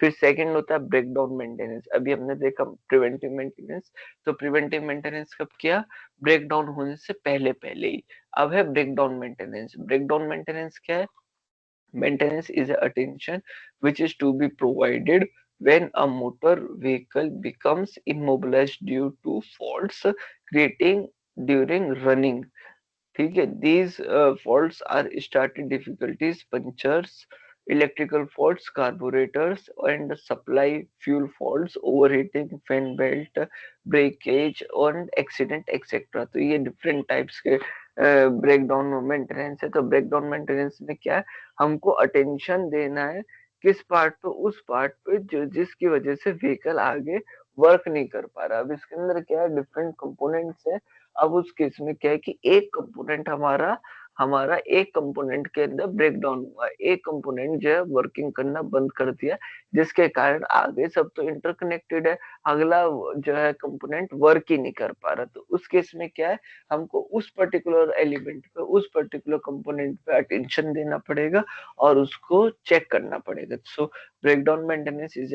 फिर सेकंड होता है ब्रेकडाउन मेंटेनेंस। अभी हमने देखा प्रिवेंटिव मेंटेनेंस, तो प्रिवेंटिव मेंटेनेंस कब किया? ब्रेकडाउन होने से पहले पहले ही। अब है ब्रेकडाउन मेंटेनेंस। ब्रेकडाउन मेंटेनेंस क्या है? Maintenance is attention which is to be provided when a motor vehicle becomes immobilized due to faults creating during running. ठीक है, these faults are starting difficulties, punctures, electrical faults, carburetors and supply, fuel faults, overheating, fan belt, breakage and accident etc. तो ये different types के break down maintenance है। तो break down maintenance में क्या है, हमको अटेंशन देना है किस पार्ट पे? उस पार्ट पे जो जिसकी वजह से व्हीकल आगे वर्क नहीं कर पा रहा। अब इसके अंदर क्या है, डिफरेंट कंपोनेंट्स है। अब उस केस में क्या है कि एक कंपोनेंट हमारा हमारा एक कंपोनेंट के अंदर ब्रेक डाउन हुआ, एक कंपोनेंट जो है वर्किंग करना बंद कर दिया, जिसके कारण आगे सब तो इंटरकनेक्टेड है, अगला जो है कंपोनेंट वर्क ही नहीं कर पा रहा। तो उस केस में क्या है, हमको उस पर्टिकुलर एलिमेंट पे, उस पर्टिकुलर कंपोनेंट पे अटेंशन देना पड़ेगा और उसको चेक करना पड़ेगा। So breakdown maintenance is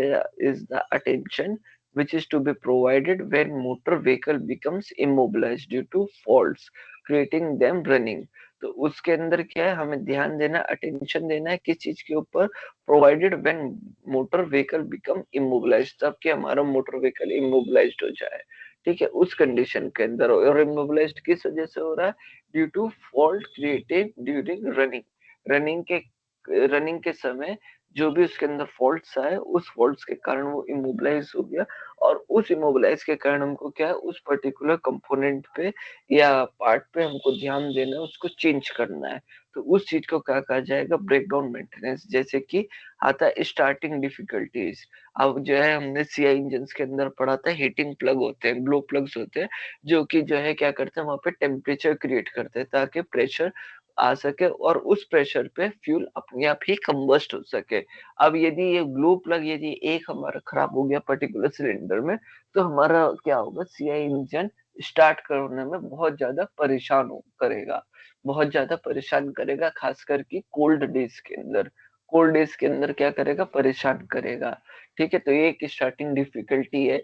the attention which is to be provided when motor vehicle becomes immobilized due to faults creating them running। तो उसके अंदर क्या है, हमें ध्यान देना, अटेंशन देना है किस चीज के ऊपर? Provided when motor vehicle become immobilized, तब कि हमारा मोटर व्हीकल इमोबिलाइज्ड हो जाए। ठीक है, उस कंडीशन के अंदर। और इमोबिलाइज्ड किस वजह से हो रहा है? Due to fault created during running. Running के समय जो भी उसके अंदर फॉल्ट्स आए, उस फॉल्ट्स के कारण वो इमोबिलाइज हो गया। और उस इमोबिलाइज के कारण हमको क्या है, उस पर्टिकुलर कंपोनेंट पे या पार्ट पे हमको ध्यान देना है, उसको चेंज करना है। तो उस चीज को क्या कहा जाएगा? Breakdown maintenance. जैसे कि आता है स्टार्टिंग डिफिकल्टीज। अब जो है हमने सीआई इंजन के अंदर पढ़ा था, हीटिंग प्लग होते हैं, ग्लो प्लग्स होते हैं, जो कि जो है क्या करते हैं, वहां पे टेम्परेचर क्रिएट करते हैं ताकि प्रेशर आ सके और उस प्रेशर पे फ्यूल अपने आप ही कंबस्ट हो सके। अब यदि ये ग्लो प्लग यदि एक हमारा खराब हो गया पर्टिकुलर सिलेंडर में, तो हमारा क्या होगा? सीआई इंजन स्टार्ट करने में बहुत ज्यादा परेशान हो करेगा, बहुत ज्यादा परेशान करेगा, खासकर कि कोल्ड डेज के अंदर। कोल्ड डेज के अंदर क्या करेगा? परेशान करेगा। ठीक है, तो ये एक स्टार्टिंग डिफिकल्टी है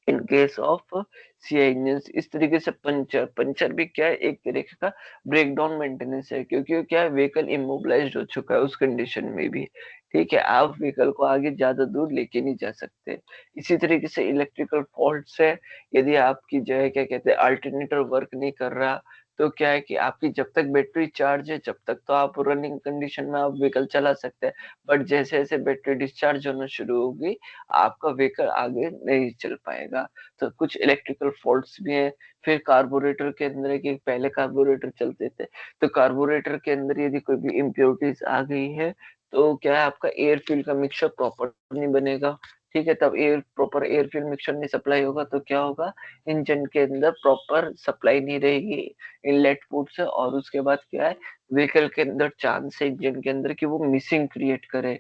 in case of CI engine. इस तरीके से पंचर, पंचर भी क्या है, एक तरीके का ब्रेकडाउन मेंटेनेंस है, क्योंकि क्या है, व्हीकल इमोबिलाइज्ड हो चुका है उस कंडीशन में भी। ठीक है, आप व्हीकल को आगे ज्यादा दूर लेके नहीं जा सकते। इसी तरीके से इलेक्ट्रिकल फॉल्ट है, यदि आपकी जो है क्या कहते हैं अल्टरनेटर वर्क नहीं कर रहा, तो क्या है कि आपकी जब तक बैटरी चार्ज है, जब तक तो आप रनिंग कंडीशन में आप व्हीकल चला सकते हैं। बट जैसे जैसे बैटरी डिस्चार्ज होना शुरू होगी, आपका व्हीकल आगे नहीं चल पाएगा। तो कुछ इलेक्ट्रिकल फॉल्ट्स भी हैं। फिर कार्बोरेटर के अंदर है कि पहले कार्बोरेटर चलते थे, तो कार्बोरेटर के अंदर यदि कोई भी इम्प्योरिटीज आ गई है, तो क्या है, आपका एयर फ्यूल का मिक्सचर प्रॉपर नहीं बनेगा। ठीक है, तब प्रॉपर एयर फ्यूल मिक्सचर नहीं सप्लाई होगा तो क्या होगा? इंजन के अंदर प्रॉपर सप्लाई नहीं रहेगी इनलेट फूड से, और उसके बाद क्या है, व्हीकल के अंदर चांस है इंजन के अंदर कि वो मिसिंग क्रिएट करे।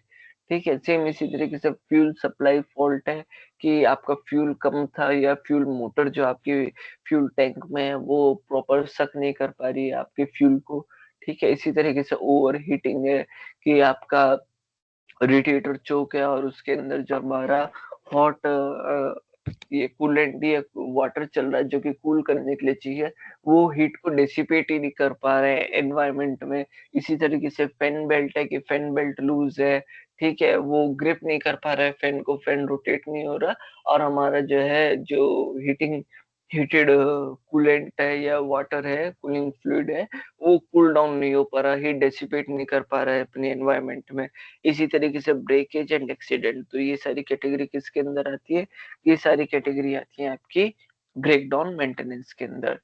ठीक है, सेम इसी तरीके से फ्यूल सप्लाई फॉल्ट है कि आपका फ्यूल कम था, या फ्यूल मोटर जो आपकी फ्यूल टैंक में है वो प्रॉपर सक नहीं कर पा रही है आपके फ्यूल को। ठीक है, इसी तरीके से ओवर हीटिंग है कि आपका रेडिएटर चोक है और उसके अंदर जो हमारा हॉट ये कूलेंट ये वाटर चल रहा है जो कि कूल करने के लिए चाहिए, वो हीट को डिसिपेट ही नहीं कर पा रहे हैं एनवायरनमेंट में। इसी तरीके से फैन बेल्ट है कि फैन बेल्ट लूज है। ठीक है, वो ग्रिप नहीं कर पा रहा है फैन को, फैन रोटेट नहीं हो रहा, और हमारा जो है जो हीटिंग हीटेड कूलेंट है या वाटर है, कूलिंग फ्लूइड है, वो कूल डाउन नहीं हो पा रहा, हीट डेसिपेट नहीं कर पा रहा है अपने एनवायरनमेंट में। इसी तरीके से ब्रेकेज एंड एक्सीडेंट, तो ये सारी कैटेगरी किसके अंदर आती है? ये सारी कैटेगरी आती है आपकी ब्रेकडाउन मेंटेनेंस के अंदर।